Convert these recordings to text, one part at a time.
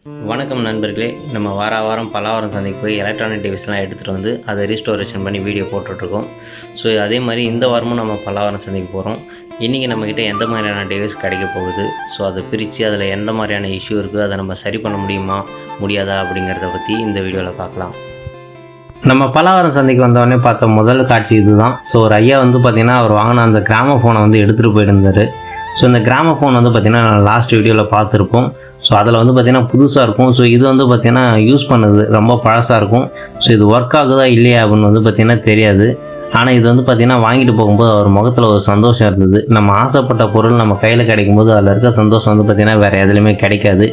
வணக்கம் நண்பர்களே. நம்ம வாரம் பல்லாவரம் சந்தைக்கு போய் எலக்ட்ரானிக் டிவைஸ்லாம் எடுத்துகிட்டு வந்து அதை ரீஸ்டோரேஷன் பண்ணி வீடியோ போட்டுட்ருக்கோம். ஸோ அதே மாதிரி இந்த வாரமும் நம்ம பல்லாவரம் சந்தைக்கு போகிறோம். இன்றைக்கி நம்மக்கிட்ட எந்த மாதிரியான டிவைஸ் கிடைக்க போகுது, ஸோ அதை பிரித்து அதில் எந்த மாதிரியான இஷ்யூ இருக்குது, அதை நம்ம சரி பண்ண முடியுமா முடியாதா அப்படிங்கிறத பற்றி இந்த வீடியோவில் பார்க்கலாம். நம்ம பல்லாவரம் சந்தைக்கு வந்தவொடனே பார்த்த முதல் காட்சி இதுதான். ஸோ ஒரு ஐயா வந்து பார்த்திங்கன்னா அவர் வாங்கின அந்த கிராமஃபோனை வந்து எடுத்துகிட்டு போயிருந்தார். ஸோ இந்த கிராமஃபோன் வந்து பார்த்திங்கன்னா லாஸ்ட் வீடியோவில் பார்த்துருப்போம். ஸோ அதில் வந்து பார்த்திங்கன்னா புதுசாக இருக்கும். ஸோ இது வந்து பார்த்திங்கன்னா யூஸ் பண்ணது ரொம்ப பழசாக இருக்கும். ஸோ இது ஒர்க் ஆகுதா இல்லையா அப்படின்னு வந்து பார்த்திங்கன்னா தெரியாது. ஆனால் இது வந்து பார்த்திங்கன்னா வாங்கிட்டு போகும்போது அவர் முகத்தில் ஒரு சந்தோஷம் இருந்தது. நம்ம ஆசைப்பட்ட பொருள் நம்ம கையில் கிடைக்கும்போது அதில் இருக்க சந்தோஷம் வந்து பார்த்திங்கன்னா வேறு எதுலையுமே கிடைக்காது.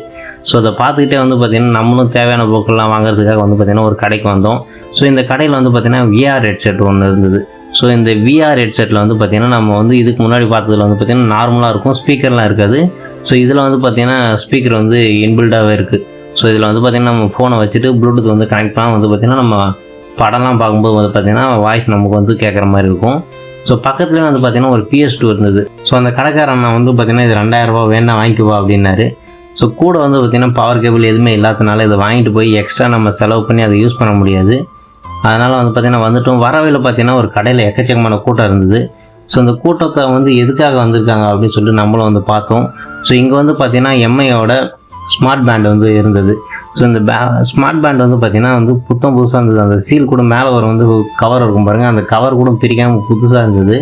ஸோ அதை பார்த்துக்கிட்டே வந்து பார்த்திங்கன்னா நம்மளும் தேவையான பொருட்கள்லாம் வாங்குறதுக்காக வந்து பார்த்திங்கன்னா ஒரு கடைக்கு வந்தோம். ஸோ இந்த கடையில் வந்து பார்த்திங்கன்னா விஆர் ஹெட்செட் ஒன்று இருந்தது. ஸோ இந்த விஆர் ஹெட்செட்டில் வந்து பார்த்திங்கன்னா நம்ம வந்து இதுக்கு முன்னாடி பார்த்ததில் வந்து பார்த்திங்கன்னா நார்மலாக இருக்கும், ஸ்பீக்கர்லாம் இருக்காது. ஸோ இதில் வந்து பார்த்திங்கன்னா ஸ்பீக்கர் வந்து இன்பில்டாகவே இருக்குது. ஸோ இதில் வந்து பார்த்திங்கன்னா நம்ம ஃபோனை வச்சுட்டு ப்ளூடூத் வந்து கனெக்ட் பண்ணால் வந்து பார்த்திங்கன்னா நம்ம படம்லாம் பார்க்கும்போது வந்து பார்த்திங்கன்னா வாய்ஸ் நமக்கு வந்து கேட்குற மாதிரி இருக்கும். ஸோ பக்கத்துலேயே வந்து பார்த்திங்கன்னா ஒரு PS2 இருந்தது. ஸோ அந்த கடைக்காரன் நான் வந்து பார்த்திங்கன்னா இது 2000 ரூபா வேணா வாங்கிக்குவா அப்படின்னாரு. ஸோ கூட வந்து பார்த்திங்கன்னா பவர் கேபிள் எதுவுமே இல்லாதனால இதை வாங்கிட்டு போய் எக்ஸ்ட்ரா நம்ம செலவு பண்ணி அதை யூஸ் பண்ண முடியாது. அதனால் வந்து பார்த்திங்கன்னா வந்துட்டோம். வரவையில் பார்த்திங்கன்னா ஒரு கடையில் எக்கச்சக்கமான கூட்டம் இருந்தது. ஸோ இந்த கூட்டத்தை வந்து எதுக்காக வந்திருக்காங்க அப்படின்னு சொல்லிட்டு நம்மளும் வந்து பார்த்தோம். ஸோ இங்கே வந்து பார்த்திங்கன்னா எம்ஐயோட ஸ்மார்ட் பேண்ட் வந்து இருந்தது. ஸோ இந்த ஸ்மார்ட் பேண்ட் வந்து பார்த்திங்கன்னா வந்து புதுசாக இருந்தது. அந்த சீல் கூட மேலே ஒரு வந்து கவர் இருக்கும் பாருங்கள், அந்த கவர் கூட பிரிக்காமல் புதுசாக இருந்தது.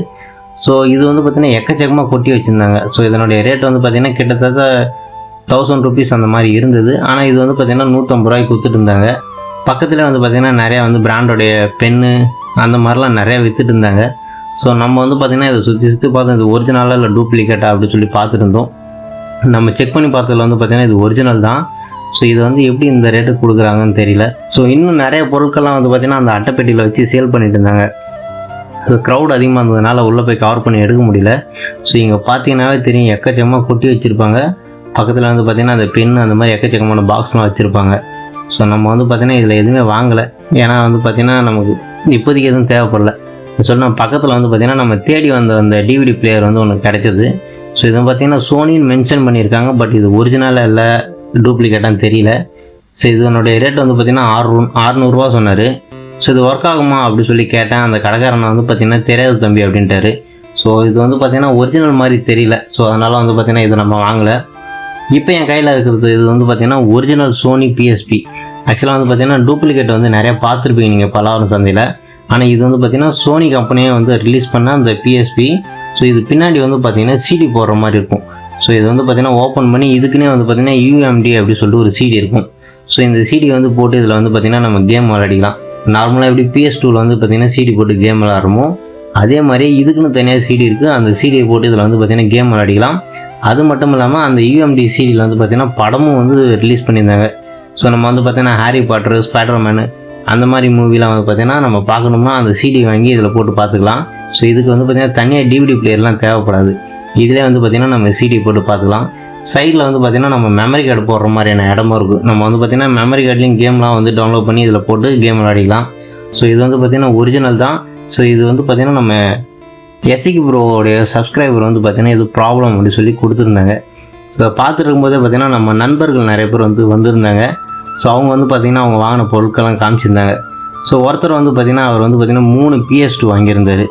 ஸோ இது வந்து பார்த்திங்கன்னா எக்கச்சக்கமாக கொட்டி வச்சுருந்தாங்க. ஸோ இதனுடைய ரேட் வந்து பார்த்திங்கன்னா கிட்டத்தட்ட 1000 ருபீஸ் அந்த மாதிரி இருந்தது. ஆனால் இது வந்து பார்த்திங்கன்னா 150 ரூபாய்க்கு கொடுத்துட்டு இருந்தாங்க. பக்கத்தில் வந்து பார்த்திங்கன்னா நிறையா வந்து பிராண்டோடைய பென்னு அந்த மாதிரிலாம் நிறையா விற்றுட்டு இருந்தாங்க. ஸோ நம்ம வந்து பார்த்திங்கன்னா இதை சுற்றி பார்த்தோம், இது ஒரிஜினலாக இல்லை டூப்ளிகேட்டா அப்படின்னு சொல்லி பார்த்துட்டு இருந்தோம். நம்ம செக் பண்ணி பார்த்ததில் வந்து பார்த்திங்கன்னா இது ஒரிஜினல் தான். ஸோ இது வந்து எப்படி இந்த ரேட்டுக்கு கொடுக்குறாங்கன்னு தெரியல. ஸோ இன்னும் நிறைய பொருட்கள்லாம் வந்து பார்த்திங்கன்னா அந்த அட்டைப்பெட்டியில் வச்சு சேல் பண்ணிட்டு இருந்தாங்க. ஸோ க்ரௌட் அதிகமாக இருந்ததுனால உள்ளே போய் கவர் பண்ணி எடுக்க முடியல. ஸோ இங்கே பார்த்தீங்கன்னாவே தெரியும், எக்கச்சக்கமாக கொட்டி வச்சுருப்பாங்க. பக்கத்தில் வந்து பார்த்திங்கன்னா அந்த பென் அந்த மாதிரி எக்கச்சக்கமான பாக்ஸ்லாம் வச்சுருப்பாங்க. ஸோ நம்ம வந்து பார்த்திங்கன்னா இதில் எதுவுமே வாங்கலை. ஏன்னா வந்து பார்த்திங்கன்னா நமக்கு இப்போதைக்கு எதுவும் தேவைப்படல. சொன்னால் பக்கத்தில் வந்து பார்த்திங்கன்னா நம்ம தேடி வந்த அந்த டிவிடி பிளேயர் வந்து ஒன்று கிடைச்சது. ஸோ இதை பார்த்திங்கன்னா சோனின்னு மென்ஷன் பண்ணியிருக்காங்க. பட் இது ஒரிஜினலாக இல்லை டூப்ளிகேட்டான்னு தெரியல. ஸோ இதனுடைய ரேட் வந்து பார்த்திங்கன்னா 600 ரூபா சொன்னார். ஸோ இது ஒர்க் ஆகுமா அப்படி சொல்லி கேட்டேன். அந்த கடைக்காரனை வந்து பார்த்திங்கன்னா தெரியாது தம்பி அப்படின்ட்டாரு. ஸோ இது வந்து பார்த்திங்கன்னா ஒரிஜினல் மாதிரி தெரியல. ஸோ அதனால் வந்து பார்த்திங்கன்னா இது நம்ம வாங்கலை. இப்போ என் கையில் இருக்கிறது இது வந்து பார்த்திங்கன்னா ஒரிஜினல் சோனி PSP. ஆக்சுவலாக வந்து பார்த்திங்கன்னா டூப்ளிகேட் வந்து நிறையா பார்த்துருப்பீங்க நீங்கள் பல்லாவரம் சந்தையில். ஆனால் இது வந்து பார்த்திங்கன்னா சோனி கம்பெனியே வந்து ரிலீஸ் பண்ண அந்த PSP. ஸோ இது பின்னாடி வந்து பார்த்திங்கன்னா CD போடுற மாதிரி இருக்கும். ஸோ இது வந்து பார்த்திங்கன்னா ஓப்பன் பண்ணி இதுக்குன்னே வந்து பார்த்திங்கன்னா UMD அப்படி சொல்லிட்டு ஒரு CD இருக்கும். ஸோ இந்த CD வந்து போட்டு இதில் வந்து பார்த்திங்கன்னா நம்ம கேம் விளையாடிக்கலாம். நார்மலாக எப்படி PS2வில் வந்து பார்த்திங்கன்னா CD போட்டு கேம் விளையாடுறோமோ அதே மாதிரி இதுக்குன்னு தனியாக CD இருக்குது. அந்த CDயை போட்டு இதில் வந்து பார்த்திங்கன்னா கேம் விளையாடிக்கலாம். அது மட்டும் இல்லாமல் அந்த UMD CDயில் வந்து பார்த்திங்கன்னா படமும் வந்து ரிலீஸ் பண்ணியிருந்தாங்க. ஸோ நம்ம வந்து பார்த்திங்கன்னா ஹாரி பாட்டரு, ஸ்பைடர்மேனு அந்த மாதிரி மூவிலாம் வந்து பார்த்திங்கன்னா நம்ம பார்க்கணும்னா அந்த CD வாங்கி இதில் போட்டு பார்த்துக்கலாம். ஸோ இதுக்கு வந்து பார்த்திங்கன்னா தனியாக DVD பிளேயர்லாம் தேவைப்படாது. இதிலே வந்து பார்த்திங்கன்னா நம்ம CD போட்டு பார்த்துக்கலாம். சைடில் வந்து பார்த்திங்கன்னா நம்ம மெமரி கார்டு போடுற மாதிரியான இடமும் இருக்குது. நம்ம வந்து பார்த்திங்கன்னா மெமரி கார்ட்லேயும் கேம்லாம் வந்து டவுன்லோட் பண்ணி இதில் போட்டு கேம் விளையாடிக்கலாம். ஸோ இது வந்து பார்த்திங்கன்னா ஒரிஜினல் தான். ஸோ இது வந்து பார்த்திங்கன்னா நம்ம SK ப்ரோவோடைய சப்ஸ்கிரைபர் வந்து பார்த்திங்கன்னா இது ப்ராப்ளம் அப்படின்னு சொல்லி கொடுத்துருந்தாங்க. ஸோ பார்த்துட்டு இருக்கும்போதே பார்த்திங்கன்னா நம்ம நண்பர்கள் நிறைய பேர் வந்து வந்திருந்தாங்க. ஸோ அவங்க வந்து பார்த்திங்கன்னா அவங்க வாங்கின பொருட்கள்லாம் காமிச்சிருந்தாங்க. ஸோ ஒருத்தர் வந்து பார்த்திங்கன்னா அவர் வந்து பார்த்திங்கன்னா 3 PS2 வாங்கியிருந்தார்.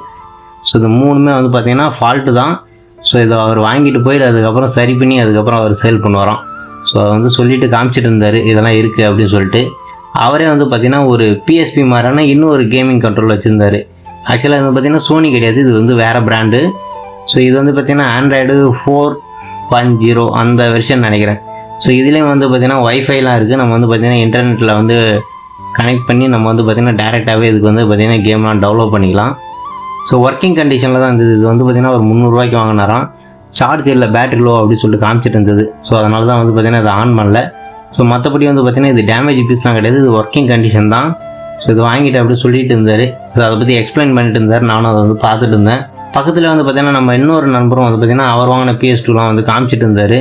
ஸோ இந்த 3மே வந்து பார்த்திங்கன்னா ஃபால்ட்டு தான். ஸோ இதை அவர் வாங்கிட்டு போயிட்டு அதுக்கப்புறம் சரி பண்ணி அதுக்கப்புறம் அவர் சேல் பண்ணுவாராம். ஸோ அதை வந்து சொல்லிவிட்டு காமிச்சிட்டு இருந்தார் இதெல்லாம் இருக்குது அப்படின்னு சொல்லிட்டு. அவரே வந்து பார்த்திங்கன்னா ஒரு PSP மாதிரியான இன்னும் ஒரு கேமிங் கண்ட்ரோல் வச்சுருந்தார். ஆக்சுவலாக இது வந்து பார்த்திங்கன்னா சோனி கிடையாது, இது வந்து வேறு பிராண்டு. ஸோ இது வந்து பார்த்திங்கன்னா ஆண்ட்ராய்டு 4.0 அந்த வெர்ஷன் நினைக்கிறேன். ஸோ இதுலேயும் வந்து பார்த்திங்கன்னா வைஃபைலாம் இருக்குது. நம்ம வந்து பார்த்திங்கன்னா இன்டர்நெட்டில் வந்து கனெக்ட் பண்ணி நம்ம வந்து பார்த்திங்கன்னா டேரெக்டாகவே இதுக்கு வந்து பார்த்திங்கன்னா கேம்லாம் டெவலப் பண்ணிக்கலாம். ஸோ ஒர்க்கிங் கண்டிஷனில் தான் இருந்தது. இது வந்து பார்த்திங்கன்னா ஒரு 300 ரூபாய்க்கு வாங்கினாராம். சார்ஜ் இல்லை, பேட்டரி லோ அப்படின்னு சொல்லிட்டு காமிச்சிட்டு இருந்தது. ஸோ அதனால தான் வந்து பார்த்திங்கன்னா இதை ஆன் பண்ணல. ஸோ மற்றபடி வந்து பார்த்திங்கன்னா இது டேமேஜ் பீஸ்லாம் கிடையாது, இது ஒர்க்கிங் கண்டிஷன் தான். ஸோ இது வாங்கிட்டு அப்படி சொல்லிட்டு இருந்தார். ஸோ அதை பற்றி எக்ஸ்பிளைன் பண்ணிட்டு இருந்தார். நானும் அதை வந்து பார்த்துட்டு இருந்தேன். பக்கத்தில் வந்து பார்த்திங்கன்னா நம்ம இன்னொரு நண்பரும் வந்து பார்த்திங்கன்னா அவர் வாங்கின PS2லாம் வந்து காமிச்சிட்டு இருந்தார்.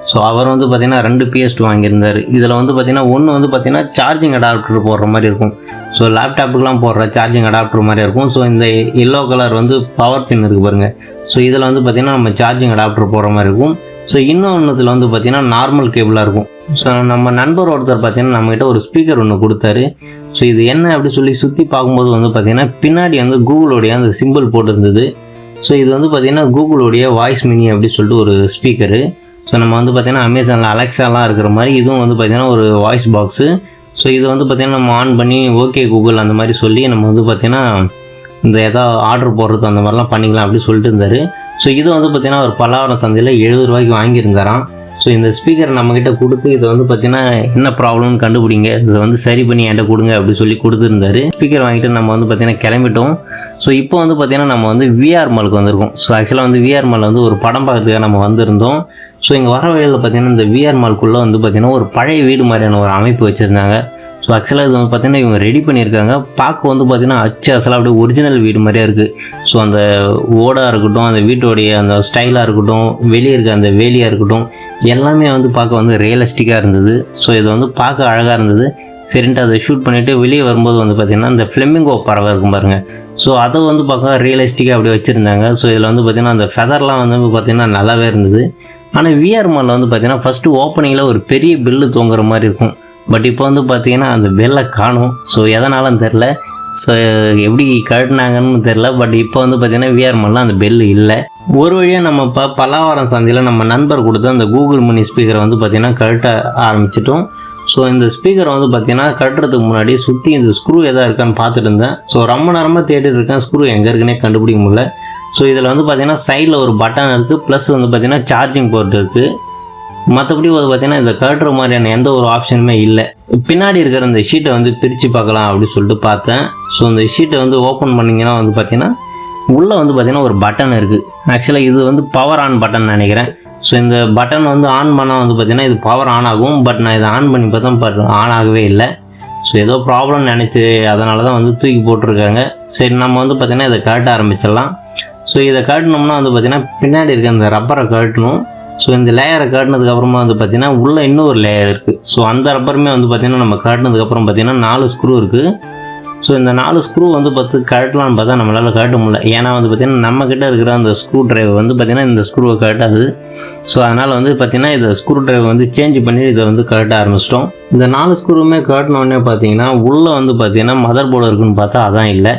ஸோ அவர் வந்து பார்த்திங்கன்னா 2 PS2 வாங்கியிருந்தார். இதில் வந்து பார்த்திங்கன்னா ஒன்று வந்து பார்த்திங்கன்னா சார்ஜிங் அடாப்டர் போடுற மாதிரி இருக்கும். ஸோ லேப்டாப்புக்கெலாம் போடுற சார்ஜிங் அடாப்டர் மாதிரி இருக்கும். ஸோ இந்த எல்லோ கலர் வந்து பவர் பின் இருக்குது பாருங்கள். ஸோ இதில் வந்து பார்த்திங்கன்னா நம்ம சார்ஜிங் அடாப்டர் போடுற மாதிரி இருக்கும். ஸோ இன்னொன்றுத்தில் வந்து பார்த்திங்கன்னா நார்மல் கேபிளாக இருக்கும். ஸோ நம்ம நண்பர் ஒருத்தர் பார்த்திங்கன்னா நம்மகிட்ட ஒரு ஸ்பீக்கர் ஒன்று கொடுத்தாரு. ஸோ இது என்ன அப்படி சொல்லி சுற்றி பார்க்கும்போது வந்து பார்த்திங்கன்னா பின்னாடி வந்து கூகுளோடைய அந்த சிம்பிள் போட்டிருந்தது. ஸோ இது வந்து பார்த்திங்கன்னா கூகுளோடைய வாய்ஸ் மினி அப்படி சொல்லிட்டு ஒரு ஸ்பீக்கரு. ஸோ நம்ம வந்து பார்த்திங்கன்னா அமேசானில் அலெக்ஸாலாம் இருக்கிற மாதிரி இதுவும் வந்து பார்த்திங்கன்னா ஒரு வாய்ஸ் பாக்ஸு. ஸோ இது வந்து பார்த்திங்கன்னா நம்ம ஆன் பண்ணி ஓகே கூகுள் அந்த மாதிரி சொல்லி நம்ம வந்து பார்த்திங்கன்னா இந்த எதாவது ஆர்டர் போடுறது அந்த மாதிரிலாம் பண்ணிக்கலாம் அப்படி சொல்லிட்டு இருந்தார். ஸோ இது வந்து பார்த்திங்கன்னா ஒரு பல்லாவரம் சந்தையில் 70 ரூபாய்க்கு வாங்கியிருந்தாராம். ஸோ இந்த ஸ்பீக்கர் நம்மக்கிட்ட கொடுத்து இதை வந்து பார்த்திங்கன்னா என்ன ப்ராப்ளம்னு கண்டுபிடிங்க, இதை வந்து சரி பண்ணி என்கிட்ட கொடுங்க அப்படி சொல்லி கொடுத்துருந்தாரு. ஸ்பீக்கர் வாங்கிட்டு நம்ம வந்து பார்த்திங்கன்னா கிளம்பிட்டோம். ஸோ இப்போ வந்து பார்த்திங்கன்னா நம்ம வந்து விஆர் மாலுக்கு வந்திருக்கோம். ஸோ ஆக்சுவலாக வந்து விஆர் மால் வந்து ஒரு படம் பார்க்கறதுக்காக நம்ம வந்திருந்தோம். ஸோ இங்கே வர வழியில் பார்த்திங்கன்னா இந்த விஆர் மால்குள்ளே வந்து பார்த்திங்கன்னா ஒரு பழைய வீடு மாதிரியான ஒரு அமைப்பு வச்சுருந்தாங்க. ஸோ ஆக்சுவலாக இது வந்து பார்த்திங்கன்னா இவங்க ரெடி பண்ணியிருக்காங்க. பார்க்க வந்து பார்த்திங்கன்னா அசலாக அப்படியே ஒரிஜினல் வீடு மாதிரியே இருக்குது. ஸோ அந்த ஓடாக இருக்கட்டும், அந்த வீட்டோடைய அந்த ஸ்டைலாக இருக்கட்டும், வெளியே இருக்க அந்த வேலியாக இருக்கட்டும், எல்லாமே வந்து பார்க்க வந்து ரியலிஸ்டிக்காக இருந்தது. ஸோ இது வந்து பார்க்க அழகாக இருந்தது. சரின்ட்டு அதை ஷூட் பண்ணிவிட்டு வெளியே வரும்போது வந்து பார்த்திங்கன்னா இந்த ஃப்ளெமிங்கோ பறவை இருக்கும் பாருங்கள். ஸோ அதை வந்து பார்க்க ரியலிஸ்டிக்காக அப்படி வச்சுருந்தாங்க. ஸோ இதில் வந்து பார்த்திங்கன்னா அந்த ஃபெதர்லாம் வந்து பார்த்திங்கன்னா நல்லாவே இருந்தது. ஆனால் விஆர் மாலில் வந்து பார்த்திங்கன்னா ஃபஸ்ட்டு ஓப்பனிங்கில் ஒரு பெரிய பில்லு தொங்குற மாதிரி இருக்கும். பட் இப்போ வந்து பார்த்திங்கன்னா அந்த பெல்லை காணும். ஸோ எதனாலும் தெரில, ஸோ எப்படி கழட்டினாங்கன்னு தெரில. பட் இப்போ வந்து பார்த்திங்கன்னா விஆர் மாலில் அந்த பெல்லு இல்லை. ஒரு வழியாக நம்ம இப்போ பல்லாவரம் சந்தையில் நம்ம நண்பர் கொடுத்து அந்த கூகுள் மினி ஸ்பீக்கரை வந்து பார்த்திங்கன்னா கழட்ட ஆரம்பிச்சிட்டோம். ஸோ இந்த ஸ்பீக்கரை வந்து பார்த்திங்கன்னா கட்டுறதுக்கு முன்னாடி சுற்றி இந்த ஸ்க்ரூ எதாவது இருக்கான்னு பார்த்துட்டு இருந்தேன். ஸோ ரொம்ப நேரமாக தேடிட்டு இருக்கேன், ஸ்க்ரூ எங்கே இருக்குன்னே கண்டுபிடிக்க முடியல. ஸோ இதில் வந்து பார்த்திங்கன்னா சைடில் ஒரு பட்டன் இருக்குது, ப்ளஸ் வந்து பார்த்திங்கன்னா சார்ஜிங் போர்ட் இருக்குது. மற்றபடி வந்து பார்த்திங்கன்னா இந்த கட்டுற மாதிரியான எந்த ஒரு ஆப்ஷனுமே இல்லை. பின்னாடி இருக்கிற இந்த ஷீட்டை வந்து பிரித்து பார்க்கலாம் அப்படின்னு சொல்லிட்டு பார்த்தேன். ஸோ இந்த ஷீட்டை வந்து ஓப்பன் பண்ணிங்கன்னா வந்து பார்த்திங்கன்னா உள்ளே வந்து பார்த்திங்கன்னா ஒரு பட்டன் இருக்குது. ஆக்சுவலாக இது வந்து பவர் ஆன் பட்டன் நினைக்கிறேன். ஸோ இந்த பட்டன் வந்து ஆன் பண்ணால் வந்து பார்த்திங்கன்னா இது பவர் ஆன் ஆகும். பட் நான் இதை ஆன் பண்ணி பார்த்தா ஆன் ஆகவே இல்லை. ஸோ ஏதோ ப்ராப்ளம் நினச்சி அதனால தான் வந்து தூக்கி போட்டிருக்காங்க. சரி, நம்ம வந்து பார்த்திங்கன்னா இதை கழட்ட ஆரம்பிச்சிடலாம். ஸோ இதை கழட்டினோம்னா வந்து பார்த்திங்கன்னா பின்னாடி இருக்க இந்த ரப்பரை கழட்டணும். ஸோ இந்த லேயரை கழட்டினதுக்கப்புறமா வந்து பார்த்திங்கன்னா உள்ளே இன்னும் ஒரு லேயர் இருக்குது. ஸோ அந்த ரப்பருமே வந்து பார்த்திங்கன்னா நம்ம கழட்டினதுக்கப்புறம் பார்த்திங்கன்னா 4 ஸ்க்ரூ இருக்குது. ஸோ இந்த 4 ஸ்க்ரூ வந்து கழட்டலான்னு பார்த்தா நம்மளால் கழட்ட முடியல. ஏன்னா வந்து பார்த்திங்கன்னா நம்மக்கிட்ட இருக்கிற அந்த ஸ்க்ரூ ட்ரைவர் வந்து பார்த்திங்கன்னா இந்த ஸ்க்ரூவை கழட்டாது. ஸோ அதனால் வந்து பார்த்திங்கன்னா இதை ஸ்க்ரூ ட்ரைவர் வந்து சேஞ்ச் பண்ணி இதை வந்து கழட்ட ஆரம்பிச்சிட்டோம். இந்த 4 ஸ்க்ரூவுமே கழட்டினோடனே பார்த்திங்கன்னா உள்ளே வந்து பார்த்திங்கன்னா மதர் போர்டு இருக்குதுன்னு பார்த்தா அதான் இல்லை.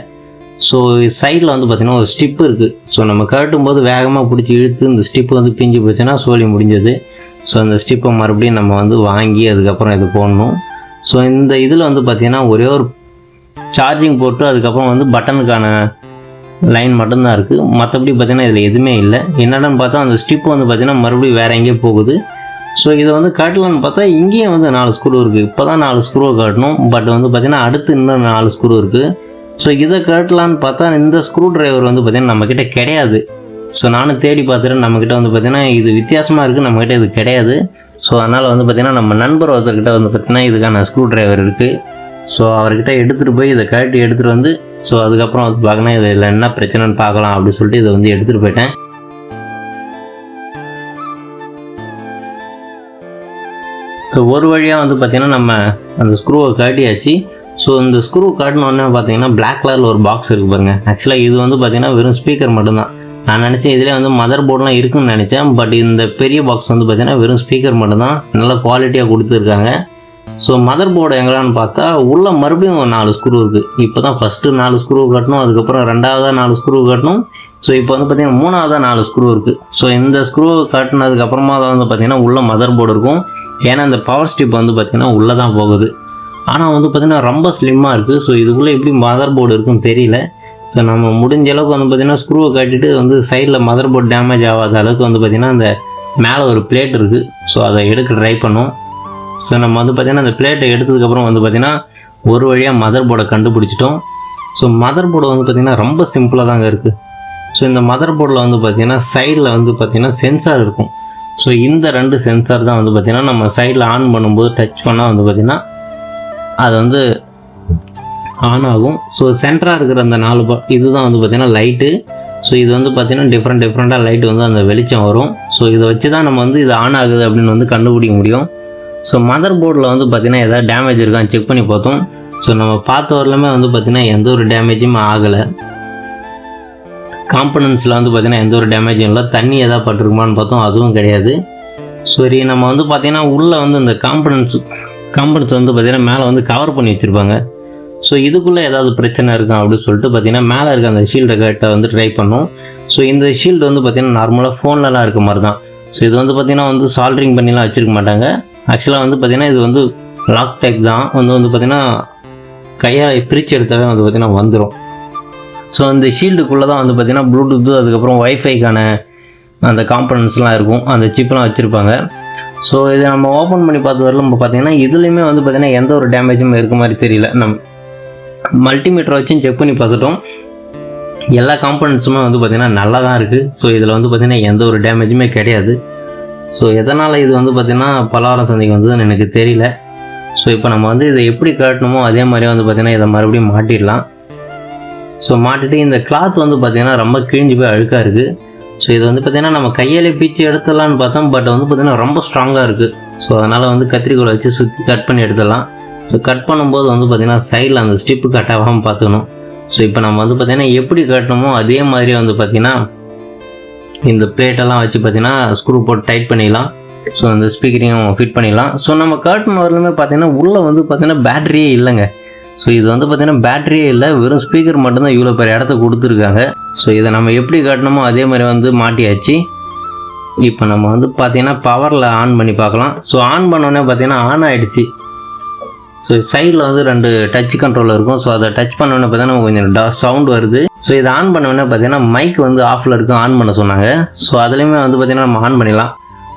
ஸோ சைடில் வந்து பார்த்திங்கன்னா ஒரு ஸ்டிப்பு இருக்குது. ஸோ நம்ம கழட்டும் போது வேகமாக பிடிச்சி இழுத்து இந்த ஸ்டிப்பு வந்து பிஞ்சு போச்சுன்னா சோழி முடிஞ்சது. ஸோ அந்த ஸ்டிப்பை மறுபடியும் நம்ம வந்து வாங்கி அதுக்கப்புறம் இது போடணும். ஸோ இந்த இதில் வந்து பார்த்திங்கன்னா ஒரே ஒரு சார்ஜிங் போட்டு அதுக்கப்புறம் வந்து பட்டனுக்கான லைன் மட்டும்தான் இருக்குது. மற்றபடி பார்த்திங்கன்னா இதில் எதுவுமே இல்லை. என்னென்னு பார்த்தா அந்த ஸ்டிப்பு வந்து பார்த்திங்கன்னா மறுபடியும் வேறு எங்கேயோ போகுது. ஸோ இதை வந்து கட்டலான்னு பார்த்தா இங்கேயும் வந்து 4 ஸ்க்ரூ இருக்குது. இப்போ தான் 4 ஸ்க்ரூவை கட்டணும். பட் வந்து பார்த்திங்கன்னா அடுத்து இன்னும் 4 ஸ்க்ரூ இருக்குது. ஸோ இதை கட்டலான்னு பார்த்தா இந்த ஸ்க்ரூ ட்ரைவர் வந்து பார்த்திங்கன்னா நம்மக்கிட்ட கிடையாது. ஸோ நானும் தேடி பார்த்துட்டு நம்மக்கிட்ட வந்து பார்த்திங்கன்னா இது வித்தியாசமாக இருக்குது, நம்மக்கிட்ட இது கிடையாது. ஸோ அதனால் வந்து பார்த்திங்கன்னா நம்ம நண்பர் ஒருத்தர்கிட்ட வந்து பார்த்திங்கன்னா இதுக்கான ஸ்க்ரூ ட்ரைவர் இருக்குது. ஸோ அவர்கிட்ட எடுத்துகிட்டு போய் இதை கழட்டி எடுத்துகிட்டு வந்து ஸோ அதுக்கப்புறம் வந்து பார்க்கணும் இதில் என்ன பிரச்சனைன்னு பார்க்கலாம் அப்படின்னு சொல்லிட்டு இதை வந்து எடுத்துகிட்டு போயிட்டேன். ஸோ ஒரு வழியாக வந்து பார்த்திங்கன்னா நம்ம அந்த ஸ்க்ரூவை கழட்டியாச்சு. ஸோ இந்த ஸ்க்ரூ காட்டினோடனே பார்த்தீங்கன்னா பிளாக் கலரில் ஒரு பாக்ஸ் இருக்குது பாருங்கள். ஆக்சுவலாக இது வந்து பார்த்திங்கன்னா வெறும் ஸ்பீக்கர் மட்டும்தான். நான் நினச்சேன் இதிலே வந்து மதர் போர்டெலாம் இருக்குதுன்னு நினச்சேன். பட் இந்த பெரிய பாக்ஸ் வந்து பார்த்திங்கன்னா வெறும் ஸ்பீக்கர் மட்டும்தான், நல்ல குவாலிட்டியாக கொடுத்துருக்காங்க. ஸோ மதர் போர்டு எங்களான்னு பார்த்தா உள்ளே மறுபடியும் 4 ஸ்க்ரூ இருக்குது. இப்போ தான் ஃபஸ்ட்டு 4 ஸ்க்ரூ கட்டணும், அதுக்கப்புறம் 2ஆவதாக 4 ஸ்க்ரூ கட்டணும். ஸோ இப்போ வந்து பார்த்திங்கன்னா 3ஆவதாக 4 ஸ்க்ரூ இருக்குது. ஸோ இந்த ஸ்க்ரூ கட்டினதுக்கப்புறமா தான் வந்து பார்த்திங்கன்னா உள்ளே மதர் போர்டு இருக்கும். ஏன்னா இந்த பவர் ஸ்டிப் வந்து பார்த்திங்கன்னா உள்ளே தான் போகுது. ஆனால் வந்து பார்த்திங்கன்னா ரொம்ப ஸ்லிம்மாக இருக்குது. ஸோ இதுக்குள்ளே எப்படி மதர் போர்டு இருக்குன்னு தெரியல. ஸோ நம்ம முடிஞ்ச அளவுக்கு வந்து பார்த்திங்கன்னா ஸ்க்ரூவை கட்டிட்டு வந்து சைடில் மதர் போர்டு டேமேஜ் ஆகாத அளவுக்கு வந்து பார்த்திங்கன்னா அந்த மேலே ஒரு பிளேட் இருக்குது. ஸோ அதை எடுக்க ட்ரை பண்ணோம். ஸோ நம்ம வந்து பார்த்திங்கன்னா அந்த பிளேட்டை எடுத்ததுக்கப்புறம் வந்து பார்த்திங்கன்னா ஒரு வழியாக மதர் போர்டை கண்டுபிடிச்சிட்டோம். ஸோ மதர் போர்டு வந்து பார்த்திங்கன்னா ரொம்ப சிம்பிளாக தாங்க இருக்குது. ஸோ இந்த மதர் போர்டில் வந்து பார்த்திங்கன்னா சைடில் வந்து பார்த்திங்கன்னா சென்சார் இருக்கும். ஸோ இந்த 2 சென்சார் தான் வந்து பார்த்திங்கன்னா நம்ம சைடில் ஆன் பண்ணும்போது டச் பண்ணால் வந்து பார்த்திங்கன்னா அது வந்து ஆன் ஆகும். ஸோ சென்டராக இருக்கிற அந்த 4 இதுதான் வந்து பார்த்திங்கன்னா லைட்டு. ஸோ இது வந்து பார்த்திங்கன்னா டிஃப்ரெண்ட்டாக லைட்டு வந்து அந்த வெளிச்சம் வரும். ஸோ இதை வச்சு தான் நம்ம வந்து இது ஆன் ஆகுது அப்படின்னு வந்து கண்டுபிடிக்க முடியும். ஸோ மதர் போர்டில் வந்து பார்த்திங்கன்னா எதாவது டேமேஜ் இருக்கான்னு செக் பண்ணி பார்த்தோம். ஸோ நம்ம பார்த்த வரலுமே வந்து பார்த்திங்கன்னா எந்த ஒரு டேமேஜும் ஆகலை. காம்பனன்ட்ஸில் வந்து பார்த்திங்கன்னா எந்த ஒரு டேமேஜும் இல்லை. தண்ணி எதாவது பட்டிருக்குமான்னு பார்த்தோம், அதுவும் கிடையாது. சரி, நம்ம வந்து பார்த்திங்கன்னா உள்ளே வந்து இந்த காம்பனன்ட்ஸ் வந்து பார்த்திங்கன்னா மேலே வந்து கவர் பண்ணி வச்சுருப்பாங்க. ஸோ இதுக்குள்ளே ஏதாவது பிரச்சனை இருக்கா அப்படின்னு சொல்லிட்டு பார்த்திங்கன்னா மேலே இருக்க அந்த ஷீல்டை கட்ட வந்து ட்ரை பண்ணோம். ஸோ இந்த ஷீல்டு வந்து பார்த்திங்கன்னா நார்மலாக ஃபோன்லலாம் இருக்க மாதிரி தான். ஸோ இது வந்து பார்த்திங்கன்னா வந்து சால்ட்ரிங் பண்ணிலாம் வச்சுருக்க மாட்டாங்க. ஆக்சுவலாக வந்து பார்த்திங்கன்னா இது வந்து லாக் டைப் தான். வந்து பார்த்திங்கன்னா கையாக பிரித்து எடுத்தாவே வந்து பார்த்திங்கன்னா வந்துடும். ஸோ இந்த ஷீல்டுக்குள்ளே தான் வந்து பார்த்திங்கன்னா ப்ளூடூத்து, அதுக்கப்புறம் வைஃபைக்கான அந்த காம்பனன்ட்ஸ்லாம் இருக்கும், அந்த சிப்லாம் வச்சுருப்பாங்க. ஸோ இதை நம்ம ஓப்பன் பண்ணி பார்த்து வரல நம்ம பார்த்திங்கன்னா இதுலேயுமே வந்து பார்த்திங்கன்னா எந்த ஒரு டேமேஜும் இருக்க மாதிரி தெரியல. நம்ம மல்டிமீட்டர் வச்சும் செக் பண்ணி பார்த்துட்டோம். எல்லா காம்பனன்ட்ஸுமே வந்து பார்த்திங்கன்னா நல்லா தான் இருக்குது. ஸோ இதில் வந்து பார்த்திங்கன்னா எந்த ஒரு டேமேஜுமே கிடையாது. ஸோ எதனால் இது வந்து பார்த்திங்கன்னா பலகாரம் சந்தைக்கு வந்ததுன்னு எனக்கு தெரியல. ஸோ இப்போ நம்ம வந்து இதை எப்படி காட்டணுமோ அதே மாதிரி வந்து பார்த்திங்கன்னா இதை மறுபடியும் மாட்டிடலாம். ஸோ மாட்டிட்டு இந்த கிளாத் வந்து பார்த்திங்கன்னா ரொம்ப கிழிஞ்சு போய் அழுக்காக இருக்குது. ஸோ இது வந்து பார்த்திங்கன்னா நம்ம கையாலே பீச்சு எடுத்துடலான்னு பார்த்தோம். பட் வந்து பார்த்திங்கன்னா ரொம்ப ஸ்ட்ராங்காக இருக்குது. ஸோ அதனால் வந்து கத்திரிக்கோலை வச்சு சுற்றி கட் பண்ணி எடுத்துடலாம். ஸோ கட் பண்ணும்போது வந்து பார்த்திங்கன்னா சைடில் அந்த ஸ்டிப்பு கட் ஆகாமல் பார்த்துக்கணும். ஸோ இப்போ நம்ம வந்து பார்த்திங்கன்னா எப்படி கட்டணுமோ அதே மாதிரி வந்து பார்த்திங்கன்னா இந்த பிளேட்டெல்லாம் வச்சு பார்த்திங்கன்னா ஸ்க்ரூ போட்டு டைட் பண்ணிடலாம். ஸோ அந்த ஸ்பீக்கரையும் ஃபிட் பண்ணிடலாம். ஸோ நம்ம கட்டணும் வரலுமே பார்த்திங்கன்னா உள்ளே வந்து பார்த்திங்கன்னா பேட்டரியே இல்லைங்க. ஸோ இது வந்து பார்த்திங்கன்னா பேட்டரியே இல்லை, வெறும் ஸ்பீக்கர் மட்டும்தான் இவ்வளோ பெரிய இடத்த கொடுத்துருக்காங்க. ஸோ இதை நம்ம எப்படி காட்டணுமோ அதே மாதிரி வந்து மாட்டியாச்சு. இப்போ நம்ம வந்து பார்த்திங்கன்னா பவரில் ஆன் பண்ணி பார்க்கலாம். ஸோ ஆன் பண்ணோடனே பார்த்திங்கன்னா ஆன் ஆகிடுச்சு. ஸோ சைடில் வந்து 2 டச் கண்ட்ரோல் இருக்கும். ஸோ அதை டச் பண்ணோடனே பார்த்திங்கன்னா கொஞ்சம் சவுண்ட் வருது. ஸோ இதை ஆன் பண்ணோடனே பார்த்திங்கன்னா மைக் வந்து ஆஃபில் இருக்கும், ஆன் பண்ண சொன்னாங்க. ஸோ அதுலேயுமே வந்து பார்த்திங்கன்னா நம்ம ஆன் பண்ணிடலாம்.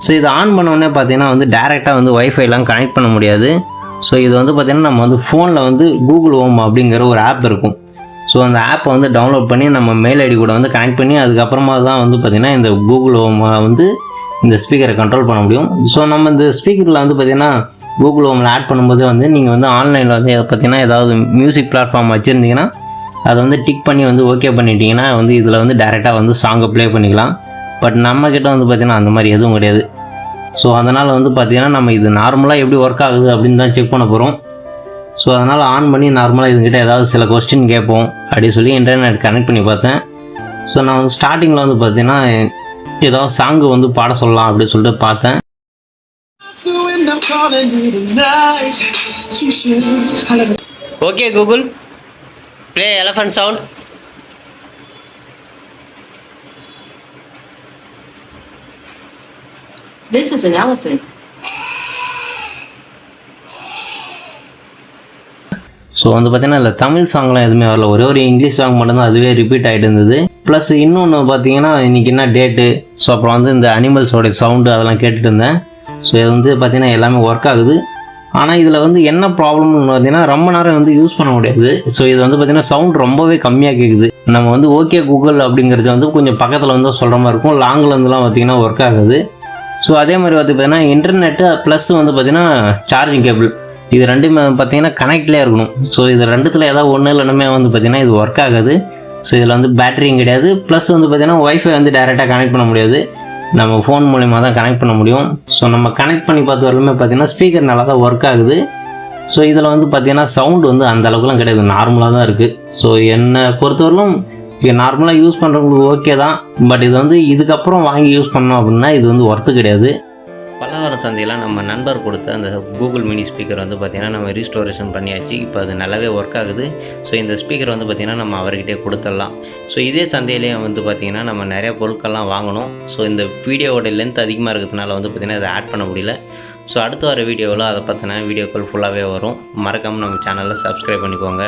ஸோ இதை ஆன் பண்ணோடனே பார்த்திங்கன்னா வந்து டேரெக்டாக வந்து வைஃபைலாம் கனெக்ட் பண்ண முடியாது. ஸோ இது வந்து பார்த்திங்கன்னா நம்ம வந்து ஃபோனில் வந்து கூகுள் ஹோம் அப்படிங்கிற ஒரு ஆப் இருக்கும். ஸோ அந்த ஆப்பை வந்து டவுன்லோட் பண்ணி நம்ம மெயில் ஐடி கூட வந்து கனெக்ட் பண்ணி அதுக்கப்புறமா தான் வந்து பார்த்திங்கன்னா இந்த கூகுள் ஹோமை வந்து இந்த ஸ்பீக்கரை கண்ட்ரோல் பண்ண முடியும். ஸோ நம்ம இந்த ஸ்பீக்கரில் வந்து பார்த்திங்கன்னா கூகுள் ஹோமில் ஆட் பண்ணும்போது வந்து நீங்கள் வந்து ஆன்லைனில் வந்து பார்த்திங்கன்னா ஏதாவது மியூசிக் பிளாட்ஃபார்ம் வச்சுருந்தீங்கன்னா அதை வந்து டிக் பண்ணி வந்து ஓகே பண்ணிட்டீங்கன்னா வந்து இதில் வந்து டேரெக்டாக வந்து சாங்கை ப்ளே பண்ணிக்கலாம். பட் நம்மக்கிட்ட வந்து பார்த்திங்கன்னா அந்த மாதிரி எதுவும் கிடையாது. ஸோ அதனால் வந்து பார்த்திங்கன்னா நம்ம இது நார்மலாக எப்படி ஒர்க் ஆகுது அப்படின்னு தான் செக் பண்ண போகிறோம். ஸோ அதனால் ஆன் பண்ணி நார்மலாக இதுக்கிட்ட ஏதாவது சில கொஸ்டின் கேட்போம் அப்படின்னு சொல்லி இன்டர்நெட் கனெக்ட் பண்ணி பார்த்தேன். ஸோ நான் வந்து ஸ்டார்டிங்கில் வந்து பார்த்திங்கன்னா ஏதாவது சாங்கு வந்து பாட சொல்லலாம் அப்படின்னு சொல்லிட்டு பார்த்தேன். Okay Google, play elephant sound. This is an elephant. So வந்து பார்த்தீங்கன்னா இல்லை தமிழ் சாங்லாம் எதுவுமே வரல, ஒரே ஒரு இங்கிலீஷ் சாங் மட்டும்தான் அதுவே ரிப்பீட் ஆகிட்டு இருந்தது. ப்ளஸ் இன்னொன்று பார்த்தீங்கன்னா இன்றைக்கி என்ன டேட்டு, ஸோ அப்புறம் வந்து இந்த அனிமல்ஸோடைய சவுண்டு அதெல்லாம் கேட்டுட்டு இருந்தேன். ஸோ இது வந்து பார்த்திங்கன்னா எல்லாமே ஒர்க் ஆகுது. ஆனால் இதில் வந்து என்ன ப்ராப்ளம்னு பார்த்தீங்கன்னா ரொம்ப நேரம் வந்து யூஸ் பண்ண முடியாது. ஸோ இது வந்து பார்த்திங்கன்னா சவுண்ட் ரொம்பவே கம்மியாக கேட்குது. நம்ம வந்து ஓகே கூகுள் அப்படிங்கிறது வந்து கொஞ்சம் பக்கத்தில் வந்து சொல்கிற மாதிரி இருக்கும், லாங்கில் இருந்துலாம் பார்த்திங்கன்னா ஒர்க் ஆகுது. ஸோ அதே மாதிரி பார்த்திங்கன்னா இன்டர்நெட்டு ப்ளஸ் வந்து பார்த்திங்கன்னா சார்ஜிங் கேபிள் இது ரெண்டுமே பார்த்திங்கன்னா கனெக்ட்லேயே இருக்கணும். ஸோ இது ரெண்டுத்தில் ஏதாவது ஒன்று இல்லைனுமே வந்து பார்த்திங்கன்னா இது ஒர்க் ஆகாது. ஸோ இதில் வந்து பேட்டரியும் கிடையாது. ப்ளஸ் வந்து பார்த்திங்கன்னா ஒய்ஃபை வந்து டேரெக்டாக கனெக்ட் பண்ண முடியாது, நம்ம ஃபோன் மூலிமா தான் கனெக்ட் பண்ண முடியும். ஸோ நம்ம கனெக்ட் பண்ணி பார்த்து வரலுமே பார்த்திங்கன்னா ஸ்பீக்கர் நல்லா தான் ஒர்க் ஆகுது. ஸோ இதில் வந்து பார்த்திங்கன்னா சவுண்டு வந்து அந்த அளவுக்குலாம் கிடையாது, நார்மலாக தான் இருக்குது. ஸோ என்னை பொறுத்தவரையிலும் இது நார்மலாக யூஸ் பண்ணுறவங்களுக்கு ஓகே தான். பட் இது வந்து இதுக்கப்புறம் வாங்கி யூஸ் பண்ணோம் அப்படின்னா இது வந்து ஒர்த்து கிடையாது. பலகாரம் சந்தையில் நம்ம நண்பர் கொடுத்த அந்த கூகுள் மினி ஸ்பீக்கர் வந்து பார்த்திங்கன்னா நம்ம ரீஸ்டோரேஷன் பண்ணியாச்சு. இப்போ அது நல்லாவே ஒர்க் ஆகுது. ஸோ இந்த ஸ்பீக்கர் வந்து பார்த்திங்கன்னா நம்ம அவர்கிட்டே கொடுத்துடலாம். ஸோ இதே சந்தையிலேயே வந்து பார்த்திங்கன்னா நம்ம நிறைய பொருட்கள்லாம் வாங்கணும். ஸோ இந்த வீடியோவோட லென்த் அதிகமாக இருக்கிறதுனால வந்து பார்த்திங்கன்னா அதை ஆட் பண்ண முடியல. ஸோ அடுத்து வர வீடியோவில் அதை பற்றின வீடியோக்கள் ஃபுல்லாகவே வரும். மறக்காமல் நம்ம சேனலில் சப்ஸ்கிரைப் பண்ணிக்கோங்க.